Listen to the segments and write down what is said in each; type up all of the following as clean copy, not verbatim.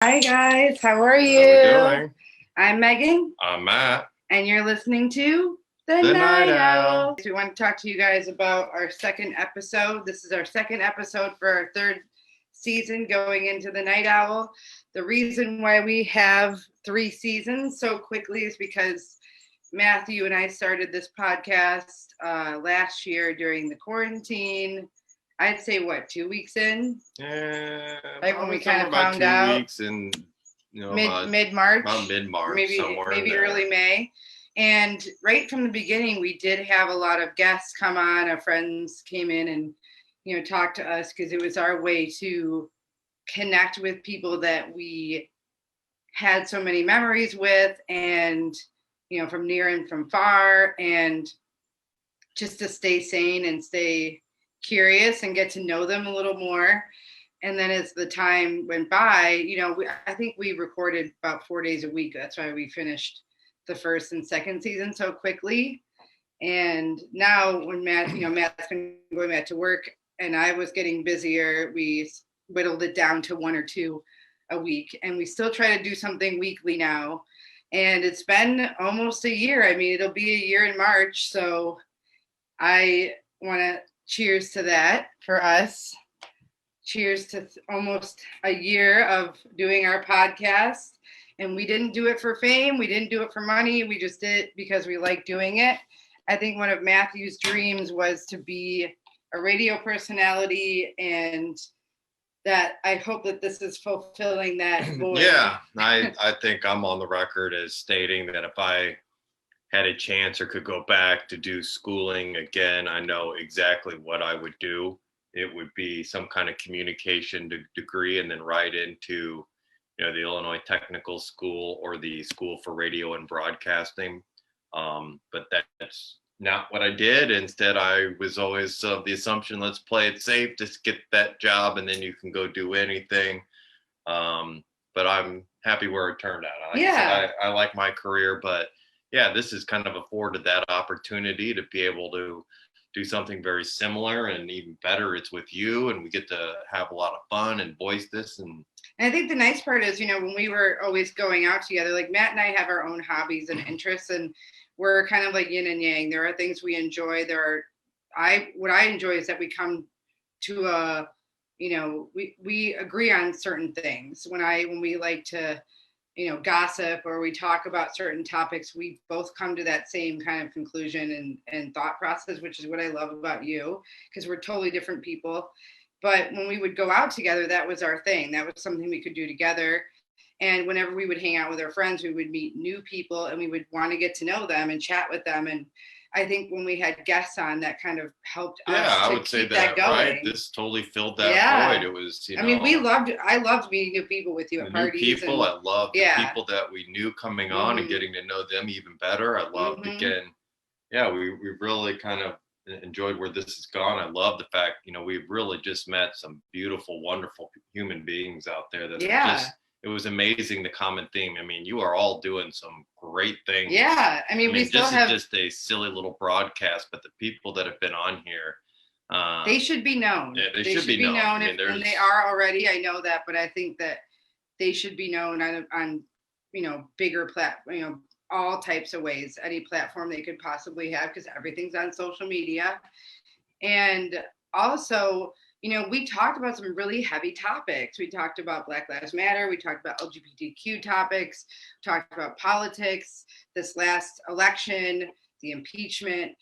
Hi guys, how are you? How we doing? I'm Megan. I'm Matt. And you're listening to The Night Night Owl. Owl. We want to talk to you guys about our second episode. This is our second episode for our third season going into The Night Owl. The reason why we have 3 seasons so quickly is because Matthew and I started this podcast last year during the quarantine. I'd say 2 weeks in? Yeah, like when we kind of found out. 2 weeks in, mid-March. About mid-March, maybe early May. And right from the beginning, we did have a lot of guests come on. Our friends came in and talk to us because it was our way to connect with people that we had so many memories with, and from near and from far, and just to stay sane and stay curious and get to know them a little more. And then as the time went by, I think we recorded about 4 days a week. That's why we finished the first and second season so quickly. And now when Matt's been going back to work and I was getting busier, we whittled it down to 1 or 2 a week. And we still try to do something weekly now. And it's been almost a year. I mean, it'll be a year in March. So I want to cheers to that for us. Cheers to almost a year of doing our podcast. And we didn't do it for fame. We didn't do it for money. We just did it because we like doing it. I think one of Matthew's dreams was to be a radio personality, and that I hope that this is fulfilling that void. Yeah, I think I'm on the record as stating that if I had a chance or could go back to do schooling again, I know exactly what I would do. It would be some kind of communication degree, and then right into, the Illinois Technical School or the School for Radio and Broadcasting. But that's not what I did. Instead, I was always of the assumption, let's play it safe, just get that job, and then you can go do anything. But I'm happy where it turned out. I like my career, but yeah, this has kind of afforded that opportunity to be able to do something very similar, and even better, it's with you, and we get to have a lot of fun and voice this. And I think the nice part is, when we were always going out together, like Matt and I have our own hobbies and interests, and we're kind of like yin and yang. There are things we enjoy. What I enjoy is that we come to we agree on certain things. When we like to gossip or we talk about certain topics, we both come to that same kind of conclusion and thought process, which is what I love about you, because we're totally different people. But when we would go out together, that was our thing. That was something we could do together. And whenever we would hang out with our friends, we would meet new people and we would want to get to know them and chat with them. And I think when we had guests on, that kind of helped us. Yeah, I would say that going. Right. This totally filled that void. It was, I mean, I loved meeting new people with you at parties. New people, I loved the people that we knew coming on and getting to know them even better. I loved again. Yeah, we really kind of enjoyed where this has gone. I love the fact, we've really just met some beautiful, wonderful human beings out there that just. It was amazing, the common theme. I mean, you are all doing some great things. Yeah. I mean we still have just a silly little broadcast, but the people that have been on here. They should be known. Yeah, they should be known. And they are already. I know that, but I think that they should be known on bigger all types of ways, any platform they could possibly have, because everything's on social media. And also, we talked about some really heavy topics. We talked about Black Lives Matter. We talked about LGBTQ topics. We talked about politics, this last election, the impeachment,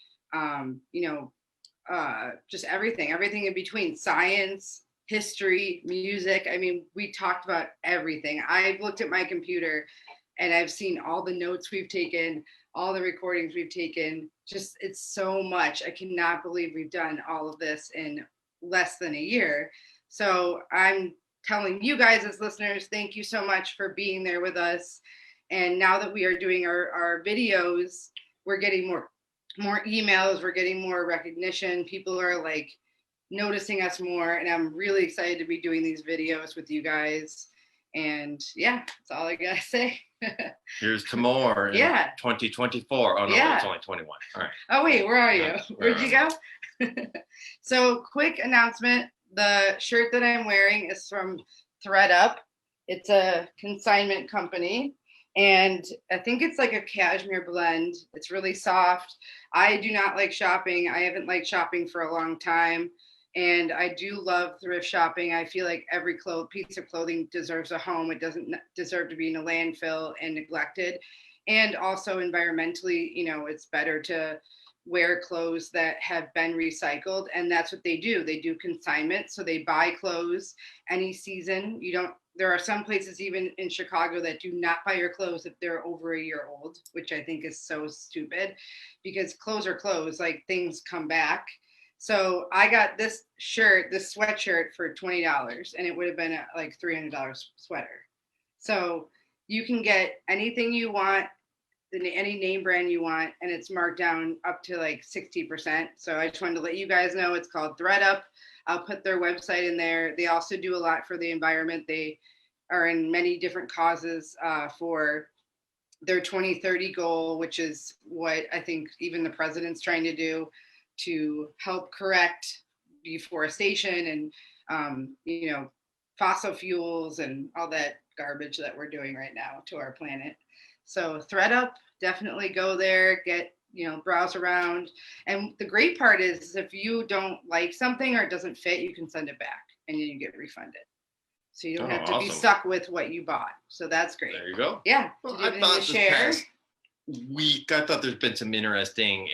just everything in between, science, history, music. I mean, we talked about everything. I've looked at my computer and I've seen all the notes we've taken, all the recordings we've taken. Just, it's so much. I cannot believe we've done all of this in less than a year. So I'm telling you guys as listeners, thank you so much for being there with us. And now that we are doing our videos, we're getting more emails, we're getting more recognition. People are like noticing us more, and I'm really excited to be doing these videos with you guys. And yeah, that's all I gotta say. Here's to more in 2024. Oh no, it's only 21. All right. Oh wait, where are you? Where'd you go? So quick announcement. The shirt that I'm wearing is from ThredUp. It's a consignment company, and I think it's like a cashmere blend. It's really soft. I do not like shopping. I haven't liked shopping for a long time. And I do love thrift shopping. I feel like every piece of clothing deserves a home. It doesn't deserve to be in a landfill and neglected. And also environmentally, it's better to wear clothes that have been recycled. And that's what they do. They do consignment. So they buy clothes any season. You don't There are some places even in Chicago that do not buy your clothes if they're over a year old, which I think is so stupid, because clothes are clothes, like things come back. So I got this sweatshirt for $20, and it would have been a like $300 sweater. So you can get anything you want, any name brand you want, and it's marked down up to like 60%. So I just wanted to let you guys know it's called ThreadUp. I'll put their website in there. They also do a lot for the environment. They are in many different causes for their 2030 goal, which is what I think even the president's trying to do to help correct deforestation and, fossil fuels and all that garbage that we're doing right now to our planet. So ThreadUp, definitely go there, browse around. And the great part is if you don't like something or it doesn't fit, you can send it back and then you get refunded. So you don't have to be stuck with what you bought. So that's great. There you go. Yeah. Well, I thought this past week, I thought there's been some interesting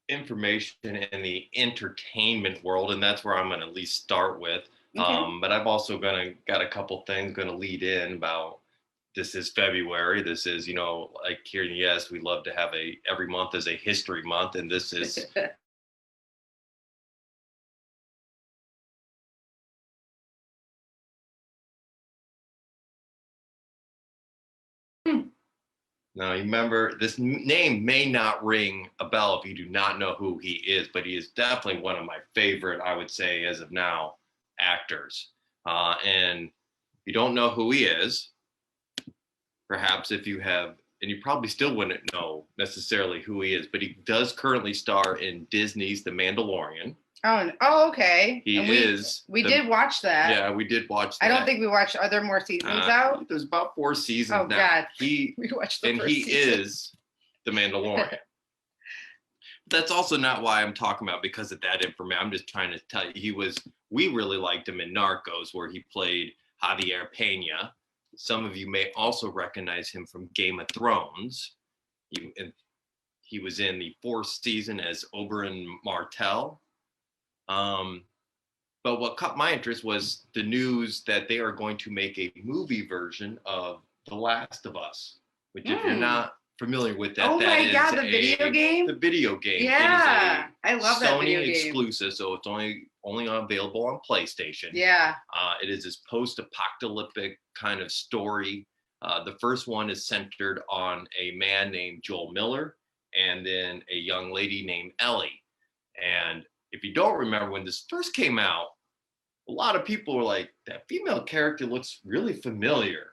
information in the entertainment world, and that's where I'm going to at least start with. Okay. But I've also got a couple things going to lead in about. This is February. This is, like here, yes, we love to have every month is a history month, and this is. Now, you remember, this name may not ring a bell if you do not know who he is, but he is definitely one of my favorite, I would say, as of now, actors. And if you don't know who he is, perhaps if you have, and you probably still wouldn't know necessarily who he is, but he does currently star in Disney's The Mandalorian. Oh, okay. We did watch that. Yeah, we did watch that. I don't think we watched. Are there more seasons out? There's about 4 seasons now. Oh, God. We watched the first season. He is The Mandalorian. That's also not why I'm talking about because of that information. I'm just trying to tell you, we really liked him in Narcos, where he played Javier Pena. Some of you may also recognize him from Game of Thrones. He was in the 4th season as Oberyn Martell. But what caught my interest was the news that they are going to make a movie version of The Last of Us, which if you're not familiar with that, the video game? The video game. Yeah, I love that video game. Sony exclusive, so it's only available on PlayStation. Yeah. It is this post-apocalyptic kind of story. The first one is centered on a man named Joel Miller and then a young lady named Ellie. And if you don't remember when this first came out, a lot of people were like, that female character looks really familiar.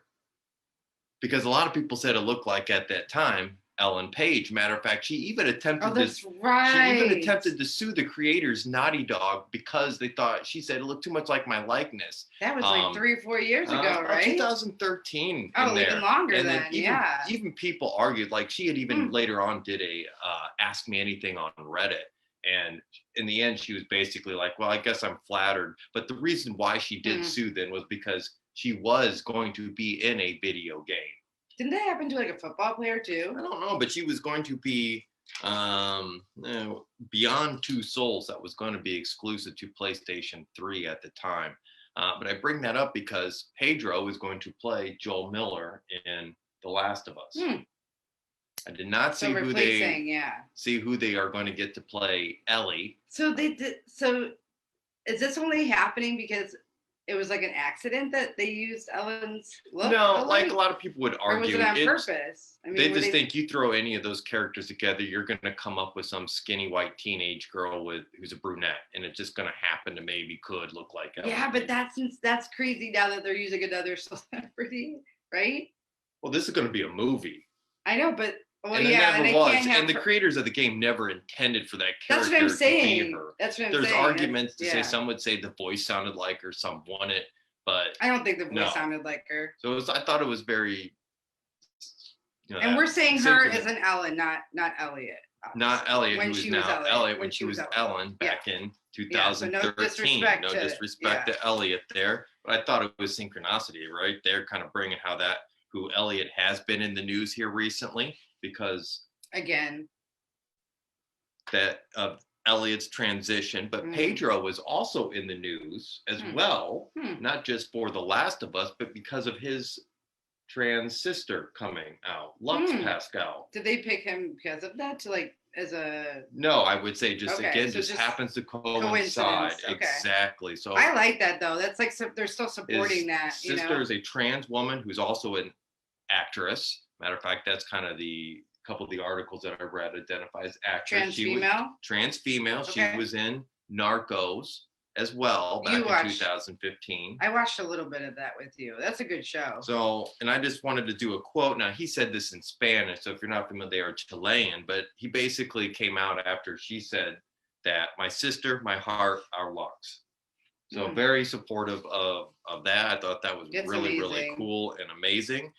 Because a lot of people said it looked like, at that time, Ellen Page. Matter of fact, she even attempted to sue the creators, Naughty Dog, because she said it looked too much like my likeness. That was like 3 or 4 years ago, right? 2013. Oh, even longer then, yeah. Even people argued, like she had even later on did a Ask Me Anything on Reddit. And in the end, she was basically like, well, I guess I'm flattered. But the reason why she did sue then was because she was going to be in a video game. Didn't that happen to like a football player too? I don't know, but she was going to be Beyond Two Souls. That was going to be exclusive to PlayStation 3 at the time. But I bring that up because Pedro is going to play Joel Miller in The Last of Us. I did not see who they are going to get to play Ellie. So is this only happening because it was like an accident that they used Ellen's look? No, like a lot of people would argue. Or was it on purpose? I mean, they think you throw any of those characters together, you're going to come up with some skinny white teenage girl who's a brunette, and it's just going to happen to could look like Ellen. Yeah, but that's crazy now that they're using another celebrity, right? Well, this is going to be a movie. I know, but and the creators of the game never intended for that character. That's what I'm saying. To be her. There's arguments to say some would say the voice sounded like her, some want it, but I don't think the voice no. sounded like her. So I thought it was very. And we're saying her as an Ellen, not Elliot. Not Elliot, when who is she now was Elliot, when she was Ellen back in 2013. So no disrespect to Elliot there, but I thought it was synchronicity right there, kind of bringing who Elliot has been in the news here recently, because again, that of Elliot's transition, but Pedro was also in the news as well, not just for The Last of Us, but because of his trans sister coming out, Lux Pascal. Did they pick him because of that to like as a? No, I would say just happens to coincide. Okay. Exactly. So I like that though. That's like they're still supporting that. Sister is a trans woman who's also an actress. Matter of fact, that's kind of the couple of the articles that I read identify as actress. Trans female. Okay. She was in Narcos as well back in 2015. I watched a little bit of that with you. That's a good show. So, and I just wanted to do a quote. Now, he said this in Spanish, so if you're not familiar, they are Chilean, but he basically came out after she said that my sister, my heart, our Lux. So very supportive of that. I thought that was really cool and amazing.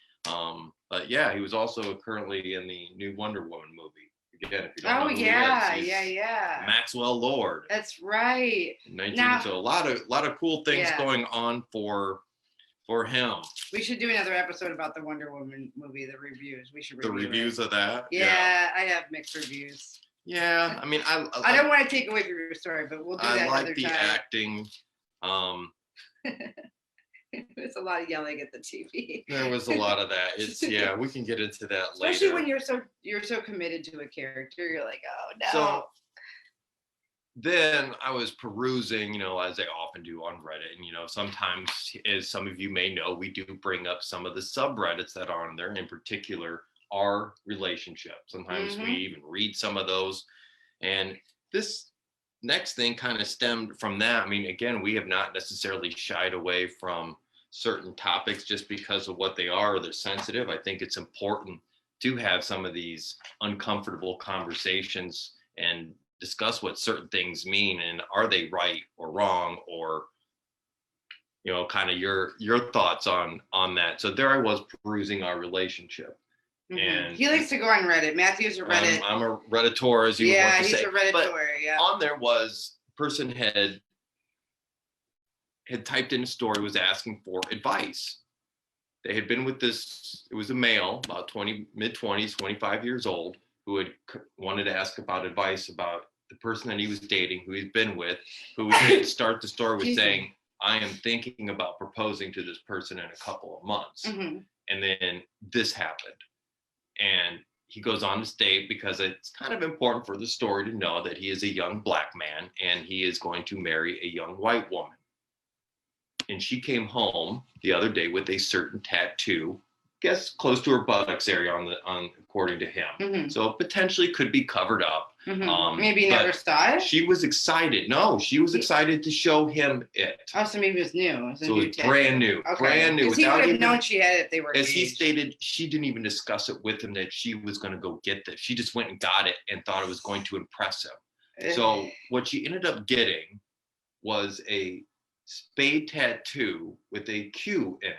But yeah, he was also currently in the new Wonder Woman movie. Again, if you don't know who he is, Maxwell Lord. That's right. So a lot of cool things going on for him. We should do another episode about the Wonder Woman movie, the reviews. We should review reviews of that. Yeah, I have mixed reviews. Yeah, I mean, I don't want to take away from your story, but we'll do that another time. I like the acting. There's a lot of yelling at the TV. There was a lot of that. We can get into that later. Especially when you're so committed to a character, you're like, oh no. So then I was perusing, as I often do on Reddit, and sometimes, as some of you may know, we do bring up some of the subreddits that are on there, in particular our relationship. Sometimes we even read some of those, and this next thing kind of stemmed from that. I mean, again, we have not necessarily shied away from certain topics just because of what they are or they're sensitive. I think it's important to have some of these uncomfortable conversations and discuss what certain things mean and are they right or wrong, or kind of your thoughts on that. So there I was perusing our relationship. And he likes to go on Reddit. Matthew's a Reddit. I'm a Redditor, as you want to say. Yeah, he's a Redditor. But yeah. On there was person had typed in a story, was asking for advice. They had been with this. It was a male, about mid-20s, 25 years old, who had wanted to ask about advice about the person that he was dating, who he'd been with, who would start the story with saying, "I am thinking about proposing to this person in a couple of months," and then this happened. And he goes on to state, because it's kind of important for the story to know that he is a young black man and he is going to marry a young white woman. And she came home the other day with a certain tattoo, guess close to her buttocks area according to him. So potentially could be covered up. Maybe never saw it. She was excited. No, she was excited to show him it. Oh, so maybe it was new. So it was brand new. Okay. Brand new. Because he would have known she had it if they were engaged. As he stated, she didn't even discuss it with him that she was going to go get this. She just went and got it and thought it was going to impress him. So what she ended up getting was a spade tattoo with a Q in it.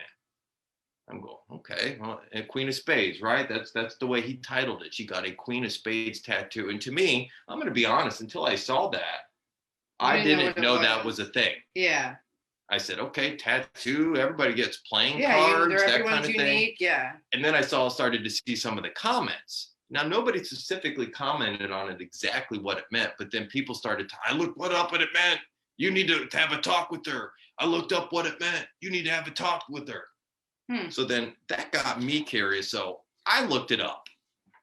I'm going, okay, well, a Queen of Spades, right? That's the way he titled it. She got a Queen of Spades tattoo. And to me, I'm going to be honest, until I saw that, I didn't know that was a thing. Yeah. I said, okay, tattoo, everybody gets playing cards, that kind of thing. Yeah. And then I started to see some of the comments. Now, nobody specifically commented on it exactly what it meant, but then people started I looked what up what it meant. You need to have a talk with her. I looked up what it meant. You need to have a talk with her. So then that got me curious. So I looked it up.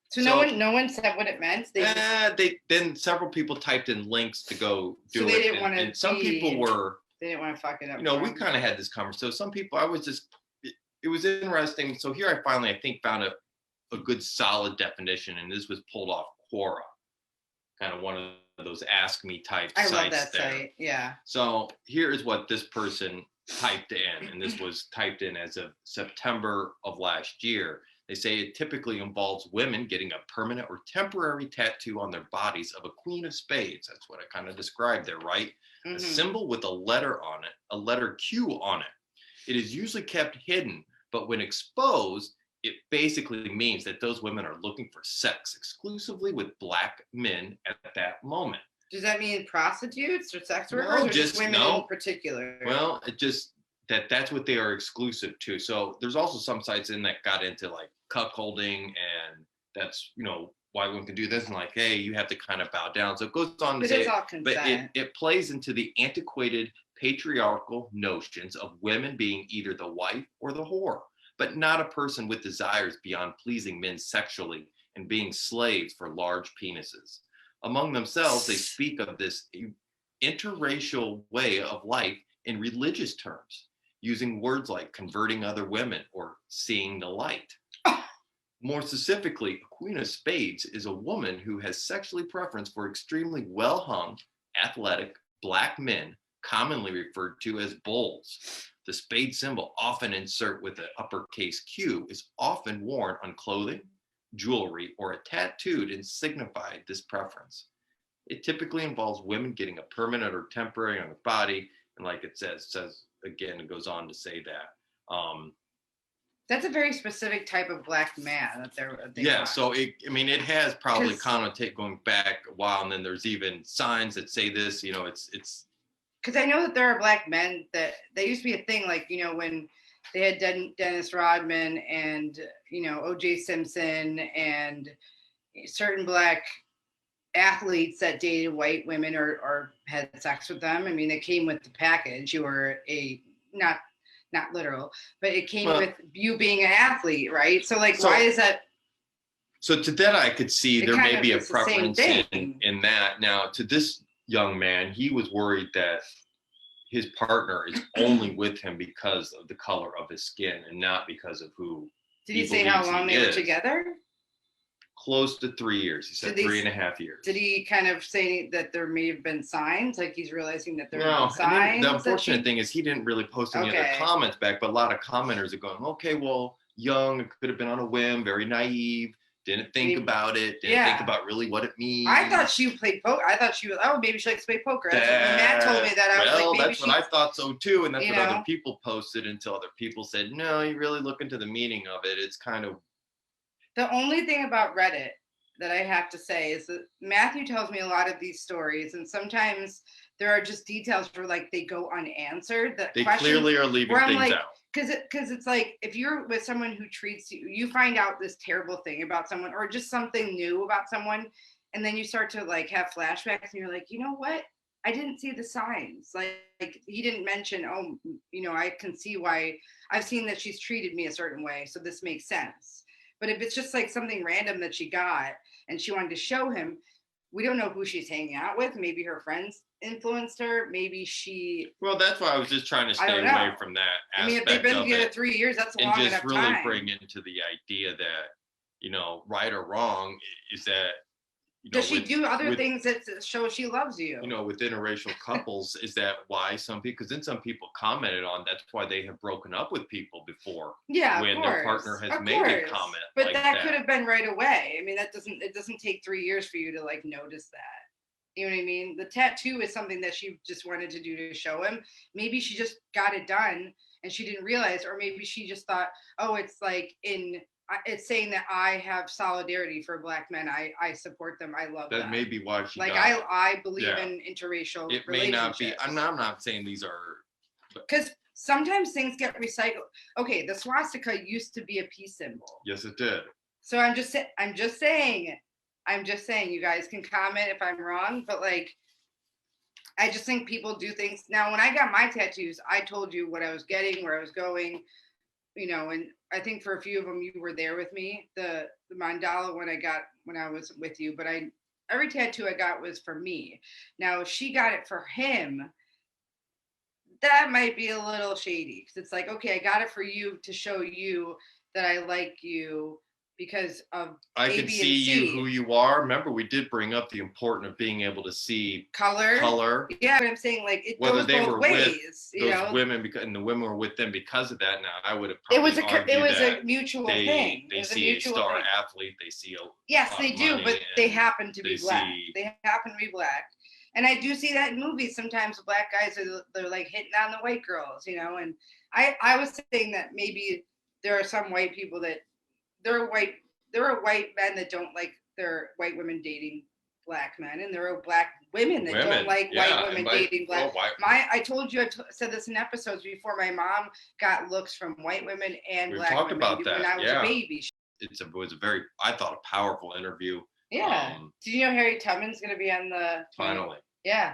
So no one said what it meant. Then several people typed in links to go do it. They didn't want to. And some people were. They didn't want to fuck it up. We kind of had this conversation. So some people, it was interesting. So here I think found a good solid definition, and this was pulled off Quora, kind of one of those Ask Me type sites. I love that site. Yeah. So here is what this person typed in, and this was typed in as of September of last year. They say it typically involves women getting a permanent or temporary tattoo on their bodies of a Queen of Spades. That's what I kind of described there, right? A symbol with a letter on it, a letter Q on it. It is usually kept hidden, but when exposed, it basically means that those women are looking for sex exclusively with Black men at that moment. Does that mean prostitutes or sex workers, or just women in particular? Well, it just that's what they are exclusive to. So there's also some sites in that got into like cuckolding, and that's, you know, why women can do this, and like, hey, you have to kind of bow down. So it goes on to say, it's all consent. But it plays into the antiquated patriarchal notions of women being either the wife or the whore, but not a person with desires beyond pleasing men sexually and being slaves for large penises. Among themselves, they speak of this interracial way of life in religious terms, using words like converting other women or seeing the light. More specifically, a queen of spades is a woman who has sexually preference for extremely well-hung, athletic, Black men, commonly referred to as bulls. The spade symbol, often insert with an uppercase Q, is often worn on clothing, jewelry, or tattooed and signified this preference. It typically involves women getting a permanent or temporary on the body, and like it says again, it goes on to say that. That's a very specific type of Black man that they're. Yeah, so it has probably connotate going back a while, and then there's even signs that say this. You know, it's. Because I know that there are Black men that used to be a thing, like, you know, when they had Dennis Rodman and, you know, O.J. Simpson and certain Black athletes that dated white women or had sex with them. I mean, it came with the package. You were not literal, but it came with you being an athlete, right? So like, why is that? So to that, I could see there may be a preference in that. Now, to this young man, he was worried that his partner is only with him because of the color of his skin and not because of who. Did he say how long they were together? Close to 3 years. He said 3.5 years. Did he kind of say that there may have been signs, like he's realizing that there are signs? The unfortunate thing is he didn't really post any other comments back, but a lot of commenters are going, okay, well, young, it could have been on a whim, very naive, didn't think about it, didn't think about really what it means. I thought she played poker. I thought she was, maybe she likes to play poker. When Matt told me that, I was like, maybe that's what I thought so too, and that's what other people posted until other people said, no, you really look into the meaning of it. It's kind of. The only thing about Reddit that I have to say is that Matthew tells me a lot of these stories, and sometimes there are just details where like they go unanswered. That they clearly are leaving things out. Because it's like, if you're with someone who treats you, you find out this terrible thing about someone or just something new about someone, and then you start to like have flashbacks, and you're like, you know what? I didn't see the signs. Like he didn't mention, you know, I can see why. I've seen that she's treated me a certain way, so this makes sense. But if it's just like something random that she got and she wanted to show him, we don't know who she's hanging out with. Maybe her friends influenced her. Maybe she. Well, that's why I was just trying to stay away from that aspect. I mean, if they've been together 3 years, that's a long enough time. And just really bring into the idea that, you know, right or wrong is that. Does she do other things that show she loves you? You know, with interracial couples, is that why some people? Because then some people commented on that's why they have broken up with people before. Yeah, when their partner has made a comment. But like that could have been right away. I mean, it doesn't take 3 years for you to like notice that. You know what I mean? The tattoo is something that she just wanted to do to show him. Maybe she just got it done and she didn't realize, or maybe she just thought, oh, it's like it's saying that I have solidarity for Black men. I support them. I love them. That may be why she. Like I believe in interracial. It may not be. I'm not saying these are. Because sometimes things get recycled. Okay, the swastika used to be a peace symbol. Yes, it did. So I'm just saying. You guys can comment if I'm wrong, but like, I just think people do things. Now, when I got my tattoos, I told you what I was getting, where I was going. You know, and I think for a few of them you were there with me. The mandala one I got when I was with you, but every tattoo I got was for me. Now, if she got it for him, that might be a little shady, because it's like, okay, I got it for you to show you that I like you because of I can see you who you are. Remember, we did bring up the importance of being able to see color. Yeah, but I'm saying like it whether goes they both were ways. With those women, and the women were with them because of that. Now, I would have. It was a mutual thing. They see a star athlete. They see a. Yes, they do, but they happen to be Black. They happen to be Black. And I do see that in movies. Sometimes Black guys they're like hitting on the white girls, you know, and I was saying that maybe there are some white people that there are white men that don't like their white women dating black men, and there are black women that don't like white women dating black. I told you, said this in episodes before. My mom got looks from white women and We've black talked women about that. when I was a baby. It was a very, I thought, a powerful interview. Yeah. Did you know Harriet Tubman's going to be on the? Finally. Yeah.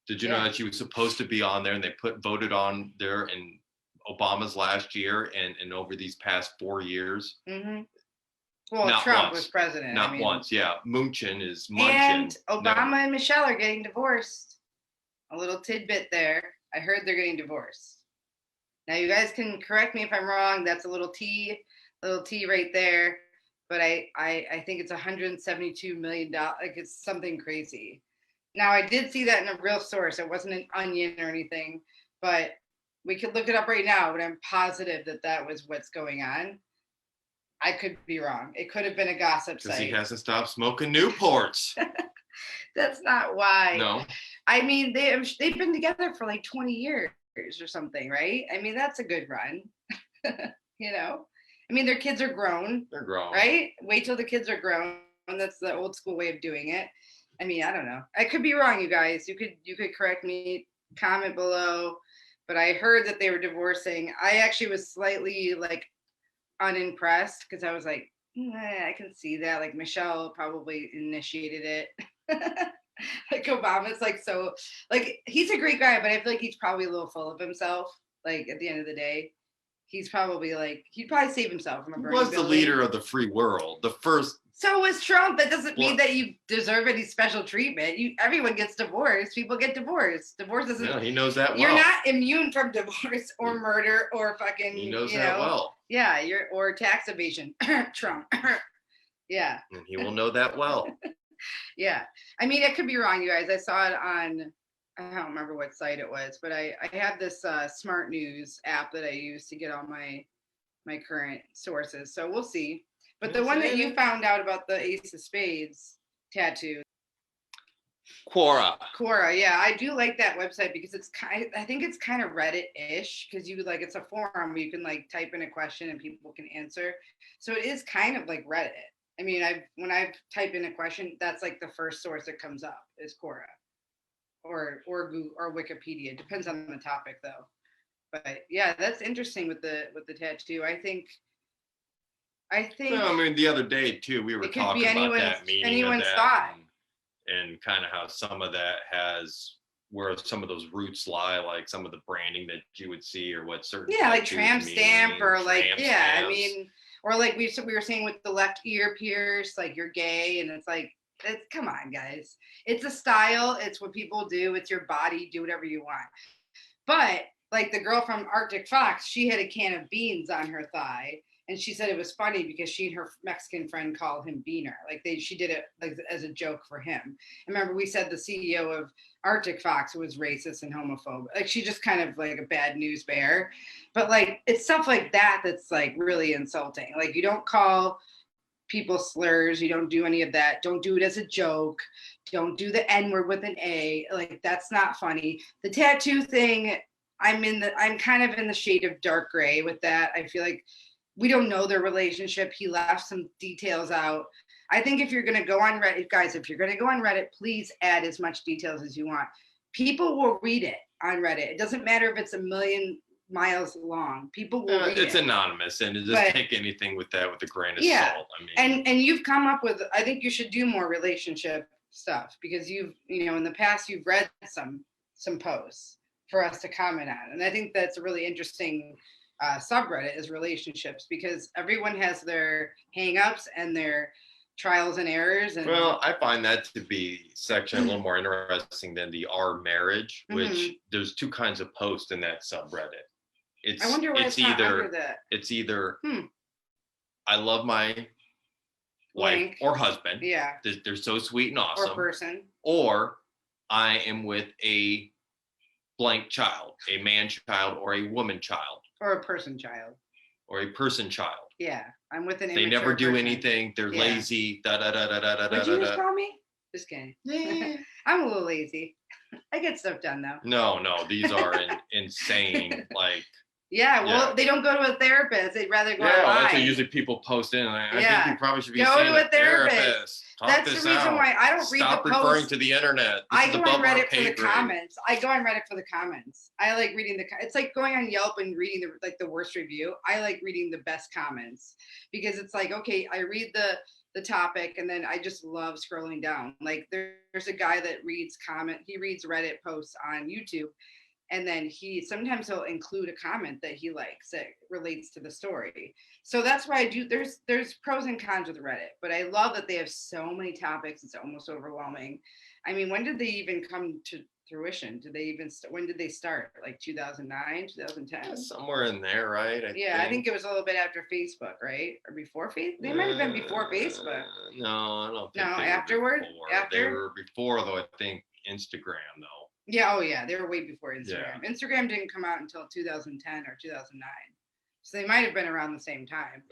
Did you know that she was supposed to be on there, and they voted on there in Obama's last year and over these past 4 years? Mm-hmm. Well, not Trump once. was president. Not once, yeah. Munchin is munchin. And Obama and Michelle are getting divorced. A little tidbit there. I heard they're getting divorced. Now you guys can correct me if I'm wrong. That's a little T right there. But I think it's $172 million. Like, it's something crazy. Now I did see that in a real source. It wasn't an Onion or anything, but we could look it up right now. But I'm positive that was what's going on. I could be wrong. It could have been a gossip site. Because he hasn't stopped smoking Newports. That's not why. No. I mean, they've been together for like 20 years or something, right? I mean, that's a good run. You know? I mean, their kids are grown. They're grown. Right? Wait till the kids are grown. That's the old school way of doing it. I mean, I don't know. I could be wrong, you guys. You could correct me, comment below. But I heard that they were divorcing. I actually was slightly like unimpressed because I was like, I can see that. Like, Michelle probably initiated it. Like, Obama's like, so, like, he's a great guy, but I feel like he's probably a little full of himself. Like, at the end of the day, he's probably like, he'd probably save himself from a burning building. The leader of the free world. The first. So was Trump. That doesn't mean that you deserve any special treatment. Everyone gets divorced. People get divorced. Divorce isn't. Yeah, he knows that well. You're not immune from divorce or murder or fucking. He knows that well. Yeah, or tax evasion. Trump. Yeah. And he will know that well. Yeah. I mean, I could be wrong, you guys. I saw it on, I don't remember what site it was, but I have this smart news app that I use to get all my current sources. So we'll see. But the one that you found out about the Ace of Spades tattoo. Quora, yeah, I do like that website because I think it's kind of Reddit-ish because it's a forum where you can like type in a question and people can answer. So it is kind of like Reddit. I mean, when I type in a question, that's like the first source that comes up is Quora, or Google or Wikipedia. It depends on the topic though. But yeah, that's interesting with the tattoo. I think. Well, I mean, the other day too, we were talking about that meaning anyone's thought, and kind of how some of that has where some of those roots lie, like some of the branding that you would see, or what certain like tramp stamp or like stamps. I mean, or like we were saying with the left ear pierce, like you're gay, and it's like, come on, guys, it's a style, it's what people do, it's your body, do whatever you want. But like the girl from Arctic Fox, she had a can of beans on her thigh. And she said it was funny because she and her Mexican friend called him Beaner. Like she did it like as a joke for him. And remember, we said the CEO of Arctic Fox was racist and homophobic. Like, she just kind of like a bad news bear. But like, it's stuff like that that's like really insulting. Like, you don't call people slurs. You don't do any of that. Don't do it as a joke. Don't do the N-word with an A. Like, that's not funny. The tattoo thing, I'm kind of in the shade of dark gray with that. I feel like we don't know their relationship. He left some details out. I think if you're going to go on Reddit, guys, please add as much details as you want. People will read it on Reddit. It doesn't matter if it's 1 million miles long. People will read it. It's anonymous, and just take anything with that with a grain of salt. I mean, and you've come up with, I think you should do more relationship stuff because you've, in the past, you've read some posts for us to comment on. And I think that's a really interesting subreddit is relationships, because everyone has their hang-ups and their trials and errors. And well, I find that to be section a little more interesting than the our marriage, which there's two kinds of posts in that subreddit. I wonder why it's either that. It's either I love my wife or husband. Yeah. They're so sweet and awesome. Or person. Or I am with a blank child, a man child or a woman child. Or a person child. Or a person child. Yeah, I'm with an They never do anything. They're lazy. What'd you just call me? Just kidding. Yeah. I'm a little lazy. I get stuff done though. No, these are insane. Like, Yeah, well, they don't go to a therapist. They'd rather go online. online. That's what usually people post in. I think you probably should be go seeing to a therapist. That's the reason why I don't read the posts. Stop referring to the internet. I go on Reddit for the comments. I go on Reddit for the comments. I like reading it's like going on Yelp and reading the worst review. I like reading the best comments because it's like, okay, I read the topic and then I just love scrolling down. Like there's a guy that he reads Reddit posts on YouTube. And then sometimes he'll include a comment that he likes that relates to the story. So that's why I do. There's pros and cons with Reddit, but I love that they have so many topics. It's almost overwhelming. I mean, when did they even come to fruition? When did they start? Like 2009, 2010? Somewhere in there, right? I think it was a little bit after Facebook, right? Or before Facebook? They might have been before Facebook. No, I don't think. No, afterward? They were before, though, I think Instagram, though. Yeah, they were way before Instagram. Yeah. Instagram didn't come out until 2010 or 2009. So they might have been around the same time.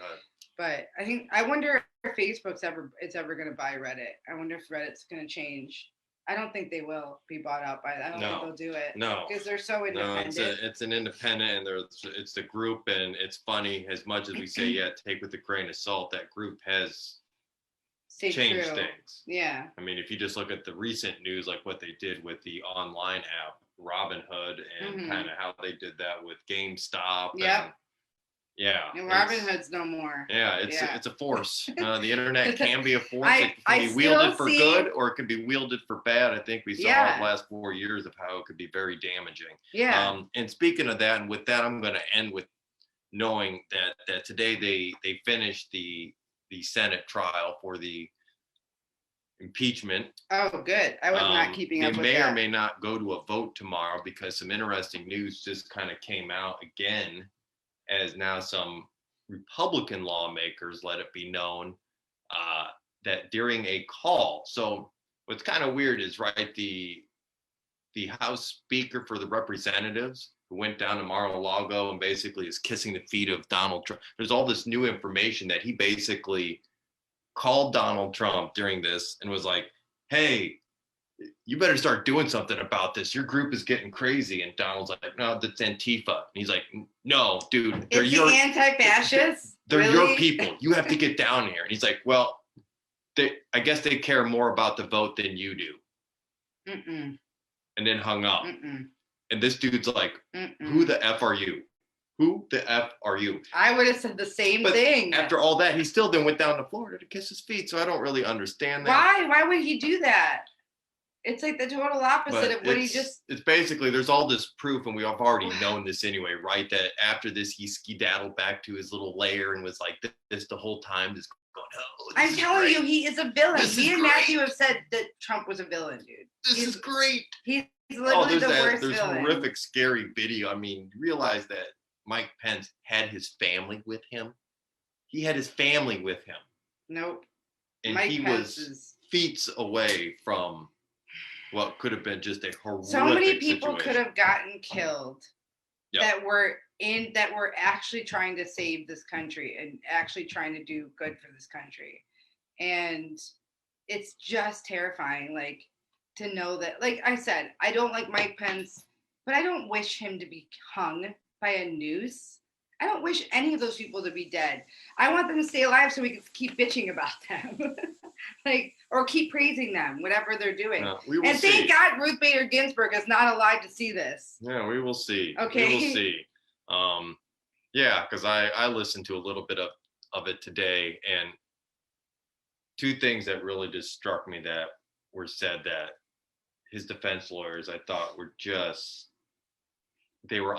But I wonder if Facebook's ever going to buy Reddit. I wonder if Reddit's going to change. I don't think they will be bought out by I don't think they'll do it. No. Because they're so independent. No, it's an independent, and it's the group, and it's funny, as much as we say, take with a grain of salt, that group has change things. Yeah. I mean, if you just look at the recent news, like what they did with the online app Robinhood, and kind of how they did that with GameStop. Yep. And Robinhood's no more. Yeah, it's a force. The internet can be a force. It can be wielded for good, or it can be wielded for bad. I think we saw in the last 4 years of how it could be very damaging. Yeah. And speaking of that, and with that, I'm going to end with knowing that today they finished the Senate trial for the impeachment. Oh, good. I was not keeping up with that. They may or may not go to a vote tomorrow, because some interesting news just kind of came out again, as now some Republican lawmakers let it be known that during a call. So what's kind of weird is, right, the House Speaker for the Representatives, who went down to Mar-a-Lago and basically is kissing the feet of Donald Trump. There's all this new information that he basically called Donald Trump during this and was like, hey, you better start doing something about this. Your group is getting crazy. And Donald's like, no, that's Antifa. And he's like, no, dude, they're your anti-fascists. They're your people. You have to get down here. And he's like, well, I guess they care more about the vote than you do. Mm-mm. And then hung up. Mm-mm. And this dude's like, who the F are you? Who the F are you? I would have said the same thing. After all that, he still then went down to Florida to kiss his feet. So I don't really understand that. Why? Why would he do that? It's like the total opposite of what he just... It's basically, there's all this proof, and we have already known this anyway, right? That after this, he skedaddled back to his little lair and was like this the whole time, just going, oh, I'm telling you, he is a villain. Me and Matthew have said that Trump was a villain, dude. This is great. He's literally the worst there's villain. There's horrific, scary video. I mean, you realize that Mike Pence had his family with him? He had his family with him. Nope. And Mike Pence was feet away from what could have been just a horrific situation. So many people situation. could have gotten killed that were actually trying to save this country and actually trying to do good for this country. And it's just terrifying, like, to know that, like I said, I don't like Mike Pence, but I don't wish him to be hung by a noose. I don't wish any of those people to be dead. I want them to stay alive so we can keep bitching about them. Or keep praising them, whatever they're doing. And thank God Ruth Bader Ginsburg is not alive to see this. Yeah, we will see. Okay. We will see. Yeah, because I listened to a little bit of it today, and two things that really just struck me that were said, that his defense lawyers, I thought, were just, they were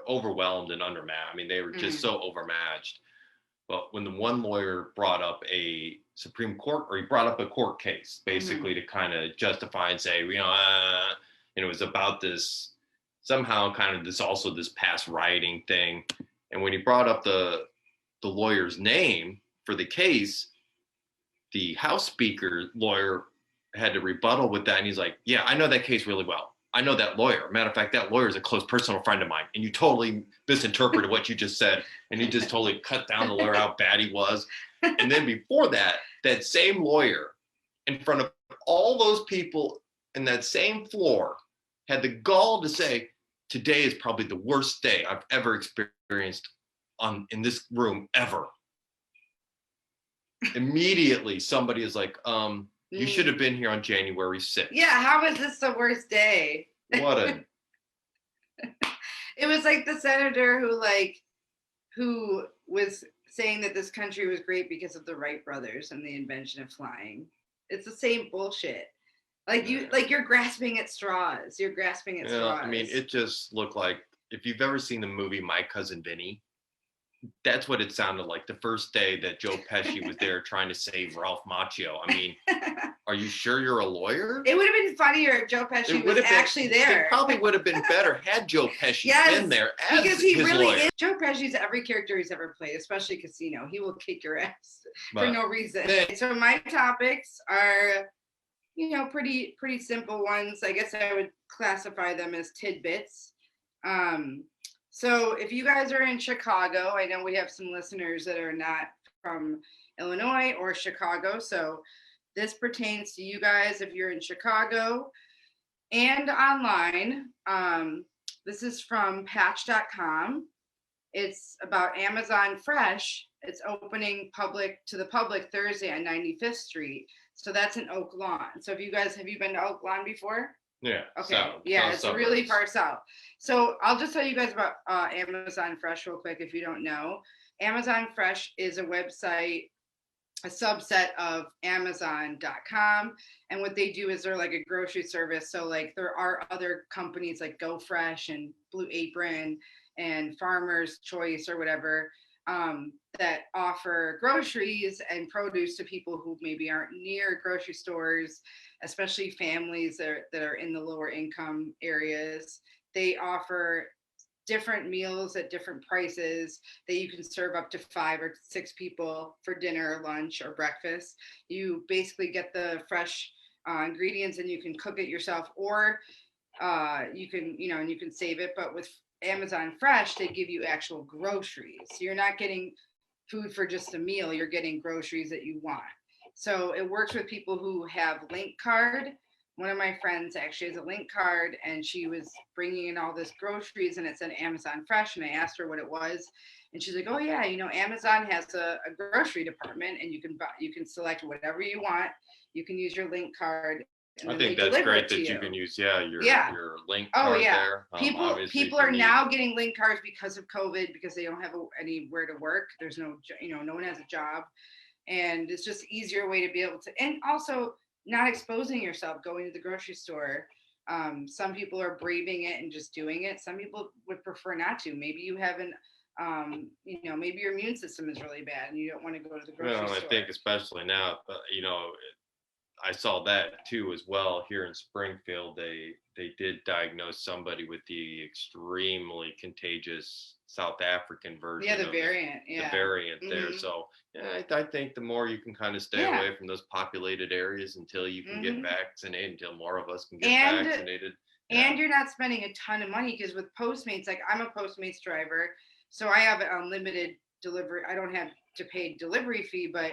overwhelmed and undermatched. I mean, they were just so overmatched. But when the one lawyer brought up a Supreme Court, or he brought up a court case, basically to kind of justify and say, it was about this, somehow kind of this past rioting thing. And when he brought up the lawyer's name for the case, the House Speaker lawyer had to rebuttal with that. And he's like, yeah, I know that case really well. I know that lawyer. Matter of fact, that lawyer is a close personal friend of mine. And you totally misinterpreted what you just said. And he just totally cut down the lawyer, how bad he was. And then before that, that same lawyer, in front of all those people in that same floor, had the gall to say, today is probably the worst day I've ever experienced in this room ever. Immediately somebody is like, you should have been here on January 6th. Yeah, how is this the worst day? What a It was like the senator who was saying that this country was great because of the Wright brothers and the invention of flying. It's the same bullshit. You're grasping at straws. You're grasping at straws. I mean, it just looked like, if you've ever seen the movie My Cousin Vinny, that's what it sounded like the first day that Joe Pesci was there trying to save Ralph Macchio. I mean, are you sure you're a lawyer? It would have been funnier if Joe Pesci was actually there. It probably would have been better had Joe Pesci been there as because he his really lawyer. is. Joe Pesci's every character he's ever played, especially Casino. He will kick your ass for no reason. So my topics are, pretty simple ones. I guess I would classify them as tidbits. So if you guys are in Chicago, I know we have some listeners that are not from Illinois or Chicago. So this pertains to you guys if you're in Chicago and online. This is from patch.com. It's about Amazon Fresh. It's opening to the public Thursday on 95th Street. So that's in Oak Lawn. So have you been to Oak Lawn before? Yeah. Okay. South, it's suburbs. Really far south. So I'll just tell you guys about Amazon Fresh real quick if you don't know. Amazon Fresh is a website, a subset of Amazon.com. And what they do is they're like a grocery service. So like there are other companies like Go Fresh and Blue Apron and Farmer's Choice or whatever that offer groceries and produce to people who maybe aren't near grocery stores, especially families that are in the lower income areas. They offer different meals at different prices that you can serve up to 5 or 6 people for dinner, lunch, or breakfast. You basically get the fresh ingredients and you can cook it yourself, or you can save it. But with Amazon Fresh, they give you actual groceries. So you're not getting food for just a meal, you're getting groceries that you want. So it works with people who have Link Card. One of my friends actually has a Link Card, and she was bringing in all this groceries and it said Amazon Fresh, and I asked her what it was, and she's like, oh yeah, Amazon has a grocery department and you can select whatever you want. You can use your Link Card. I think that's great that you can use your Link card there. People are now getting Link cards because of COVID, because they don't have anywhere to work. There's no one has a job, and it's just easier way to be able to, and also not exposing yourself going to the grocery store. Some people are braving it and just doing it. Some people would prefer not to. Maybe you haven't, maybe your immune system is really bad and you don't want to go to the grocery store. I think especially now, I saw that too as well here in Springfield. They did diagnose somebody with the extremely contagious South African version. Yeah, the variant. The variant there. So I think the more you can kind of stay away from those populated areas until you can get vaccinated, until more of us can get vaccinated. And you're not spending a ton of money, because with Postmates, like I'm a Postmates driver, so I have an unlimited delivery. I don't have to pay delivery fee, but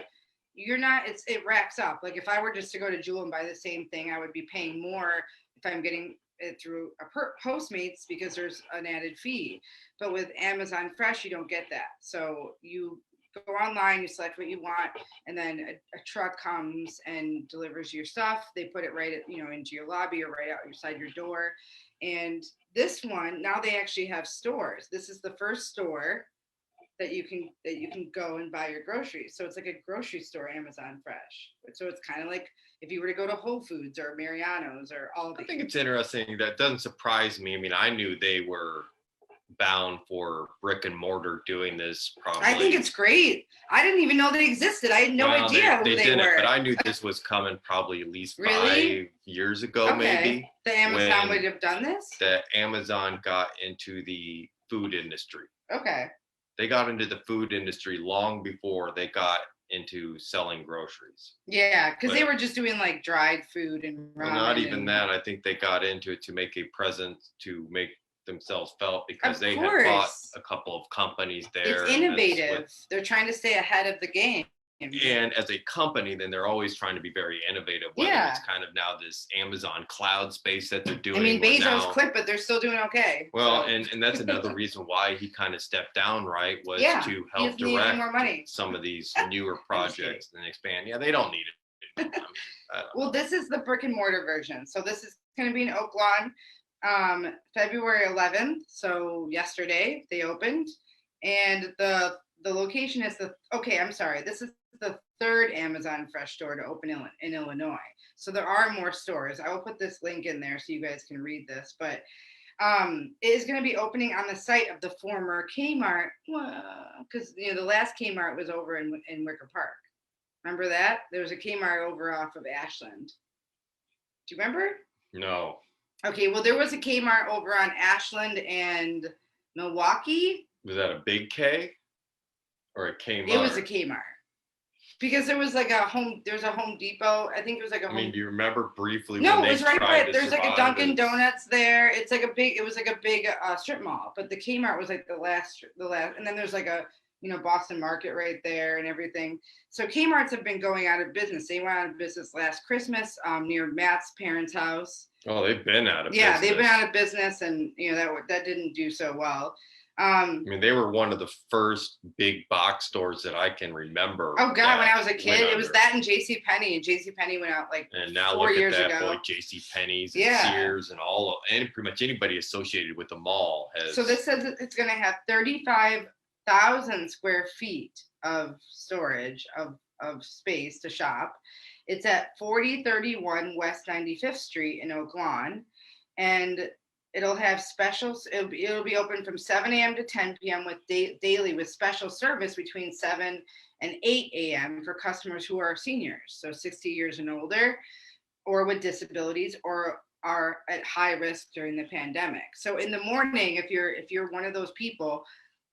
it racks up. Like if I were just to go to Jewel and buy the same thing, I would be paying more if I'm getting it through a Postmates, because there's an added fee. But with Amazon Fresh, you don't get that. So you go online, you select what you want, and then a truck comes and delivers your stuff. They put it right into your lobby or right outside your door. And this one, now they actually have stores. This is the first store that you can go and buy your groceries. So it's like a grocery store, Amazon Fresh. So it's kind of like if you were to go to Whole Foods or Mariano's or Aldi. I think it's interesting. That doesn't surprise me. I mean, I knew they were bound for brick and mortar doing this probably. I think it's great. I didn't even know they existed. I had no idea who they were. But I knew this was coming probably at least 5 years ago, maybe. The Amazon would have done this? That Amazon got into the food industry. Okay. They got into the food industry long before they got into selling groceries. Yeah, because they were just doing like dried food and ramen. Well, not even that. I think they got into it to make a presence, to make themselves felt, because they had bought a couple of companies there. It's innovative. They're trying to stay ahead of the game. And as a company, then they're always trying to be very innovative, whether it's kind of now this Amazon cloud space that they're doing. I mean, Bezos quit, but they're still doing okay. Well, and that's another reason why he kind of stepped down, right? Was to help direct more money. Some of these newer projects and expand. Yeah, they don't need it. Well, this is the brick and mortar version. So this is going to be in Oak Lawn, February 11th. So yesterday they opened, and the location is this is the third Amazon Fresh store to open in Illinois. So there are more stores. I will put this link in there so you guys can read this. But it is going to be opening on the site of the former Kmart, because the last Kmart was over in Wicker Park. Remember that? There was a Kmart over off of Ashland. Do you remember? No. Okay, well, there was a Kmart over on Ashland and Milwaukee. Was that a big K or a Kmart? It was a Kmart. Because there was like a Home Depot. I think it was like I mean, do you remember briefly? No, it was right by it. There's like a Dunkin' Donuts there. It was like a big strip mall. But the Kmart was like the last, and then there's like a Boston Market right there and everything. So Kmart's have been going out of business. They went out of business last Christmas near Matt's parents' house. Oh, they've been out of business. Yeah, they've been out of business, and that didn't do so well. I mean, they were one of the first big box stores that I can remember. Oh God, when I was a kid, it was that and JCPenney, and JCPenney went out like and now 4 years look at that, ago. boy, JCPenney's, and Sears, and and pretty much anybody associated with the mall has. So this says it's going to have 35,000 square feet of storage of space to shop. It's at 4031 West 95th Street in Oak Lawn, and it'll have specials. It'll be open from 7 a.m. to 10 p.m. with daily with special service between 7 and 8 a.m. for customers who are seniors, so 60 years and older, or with disabilities, or are at high risk during the pandemic. So in the morning, if you're one of those people,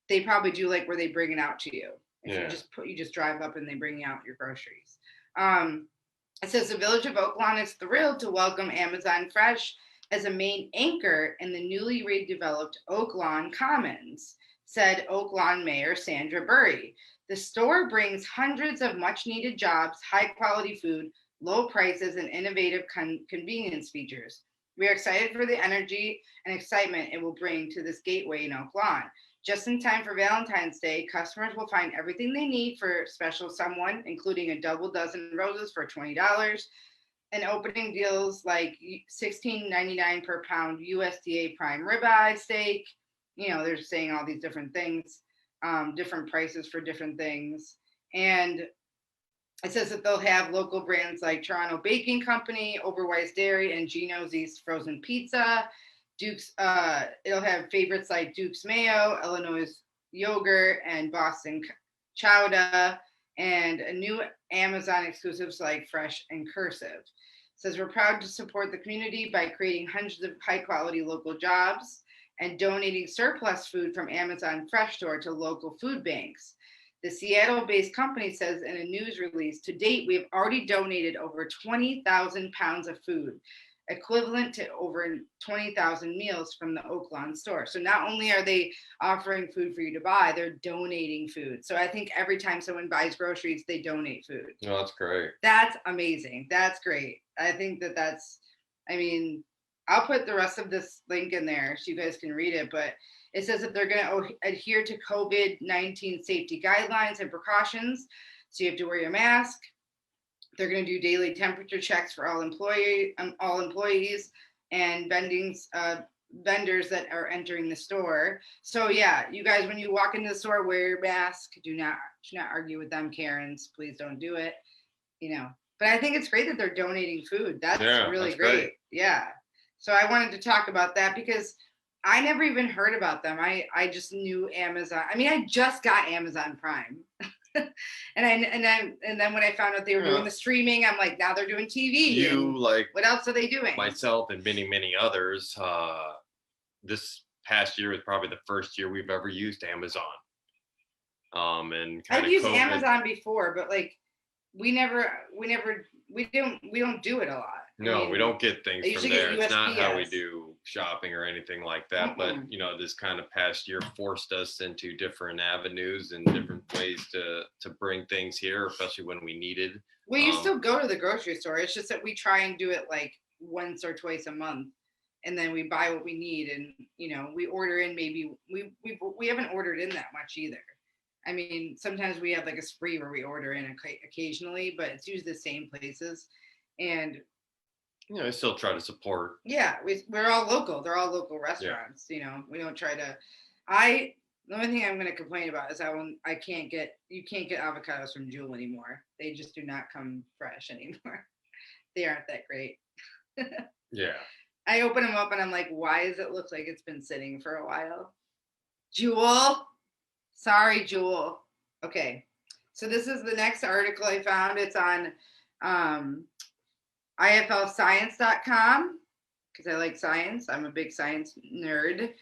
they probably do like where they bring it out to you. You just drive up and they bring out your groceries. It says the Village of Oak Lawn is thrilled to welcome Amazon Fresh as a main anchor in the newly redeveloped Oak Lawn Commons, said Oak Lawn Mayor Sandra Burry. The store brings hundreds of much-needed jobs, high-quality food, low prices, and innovative convenience features. We are excited for the energy and excitement it will bring to this gateway in Oak Lawn. Just in time for Valentine's Day, customers will find everything they need for special someone, including a double dozen roses for $20, and opening deals like $16.99 per pound USDA prime ribeye steak. They're saying all these different things, different prices for different things. And it says that they'll have local brands like Toronto Baking Company, Overwise Dairy, and Gino's East Frozen Pizza. Duke's, it'll have favorites like Duke's Mayo, Illinois Yogurt, and Boston Chowder, and a new Amazon exclusives like Fresh and Cursive. It says we're proud to support the community by creating hundreds of high-quality local jobs and donating surplus food from Amazon Fresh Store to local food banks. The Seattle-based company says in a news release, to date, we have already donated over 20,000 pounds of food, equivalent to over 20,000 meals from the Oak Lawn store. So not only are they offering food for you to buy, they're donating food. So I think every time someone buys groceries, they donate food. Oh, that's great. That's amazing. That's great. I think I'll put the rest of this link in there so you guys can read it, but it says that they're going to adhere to COVID-19 safety guidelines and precautions. So you have to wear your mask. They're going to do daily temperature checks for all employees and vendors that are entering the store. So yeah, you guys, when you walk into the store, wear your mask. Do not argue with them, Karens. Please don't do it. But I think it's great that they're donating food. That's really great. Yeah. So I wanted to talk about that because I never even heard about them. I just knew Amazon. I mean, I just got Amazon Prime. and then when I found out they were doing the streaming, I'm like, now they're doing TV. What else are they doing? Myself and many others. This past year was probably the first year we've ever used Amazon. And I've used Amazon before, but like we don't do it a lot. No, we don't get things from there. It's not how we do shopping or anything like that. But this kind of past year forced us into different avenues and different ways to bring things here, especially when we needed. Well, you still go to the grocery store. It's just that we try and do it like once or twice a month, and then we buy what we need, and we order in. Maybe we haven't ordered in that much either. I mean, sometimes we have like a spree where we order in occasionally, but it's usually the same places. And I still try to support. Yeah, we're all local. They're all local restaurants. Yeah. We don't try to. The only thing I'm going to complain about is you can't get avocados from Jewel anymore. They just do not come fresh anymore. They aren't that great. Yeah. I open them up and I'm like, why does it look like it's been sitting for a while? Jewel. Sorry, Jewel. Okay. So this is the next article I found. It's on iflscience.com because I like science. I'm a big science nerd.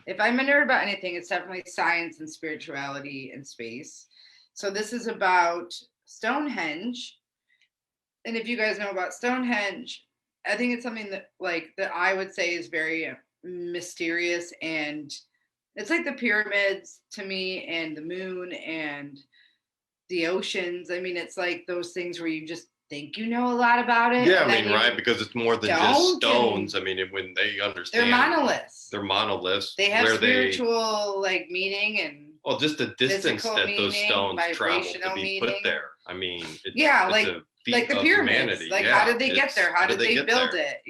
If I'm a nerd about anything, it's definitely science and spirituality and space. So this is about Stonehenge. And if you guys know about Stonehenge, I think it's something that I would say is very mysterious, and it's like the pyramids to me, and the moon and the oceans. I mean, it's like those things where you just think you know a lot about it. Yeah, I mean, right, because it's more than just stones. I mean, when they understand, they're monoliths. They're monoliths. They have spiritual meaning and just the distance that those stones travel to be put there. I mean, like the pyramids. Like, how did they get there? How did they build it?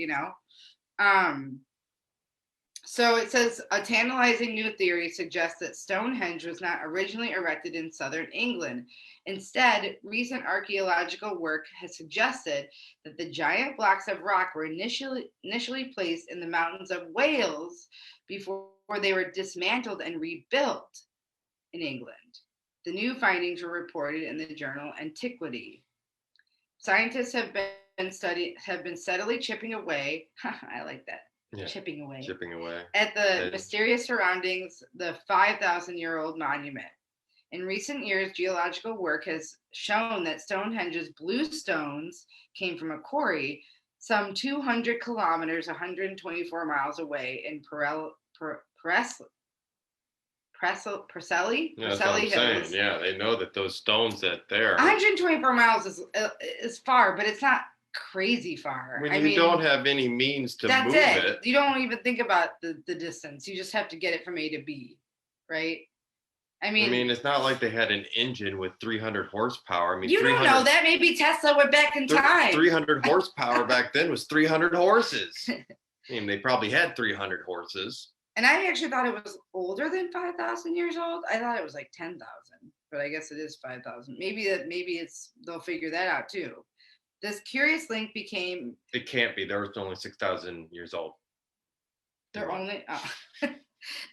So it says a tantalizing new theory suggests that Stonehenge was not originally erected in southern England. Instead, recent archaeological work has suggested that the giant blocks of rock were initially placed in the mountains of Wales before they were dismantled and rebuilt in England. The new findings were reported in the journal Antiquity. Scientists have been steadily chipping away. I like that. Yeah. Chipping away at the mysterious surroundings the 5,000-year-old monument. In recent years, geological work has shown that Stonehenge's blue stones came from a quarry some 200 kilometers, 124 miles away in Preseli Hills. Yeah, they know that those stones that there 124 miles is far, but it's not crazy far. When you don't have any means to move it. You don't even think about the distance. You just have to get it from A to B, right? I mean, it's not like they had an engine with 300 horsepower. I mean, you don't know that. Maybe Tesla went back in time. 300 horsepower back then was 300 horses. I mean, they probably had 300 horses. And I actually thought it was older than 5,000 years old. I thought it was like 10,000, but I guess it is 5,000. Maybe they'll figure that out too. This curious link became... It can't be. They're only 6,000 years old. They're only...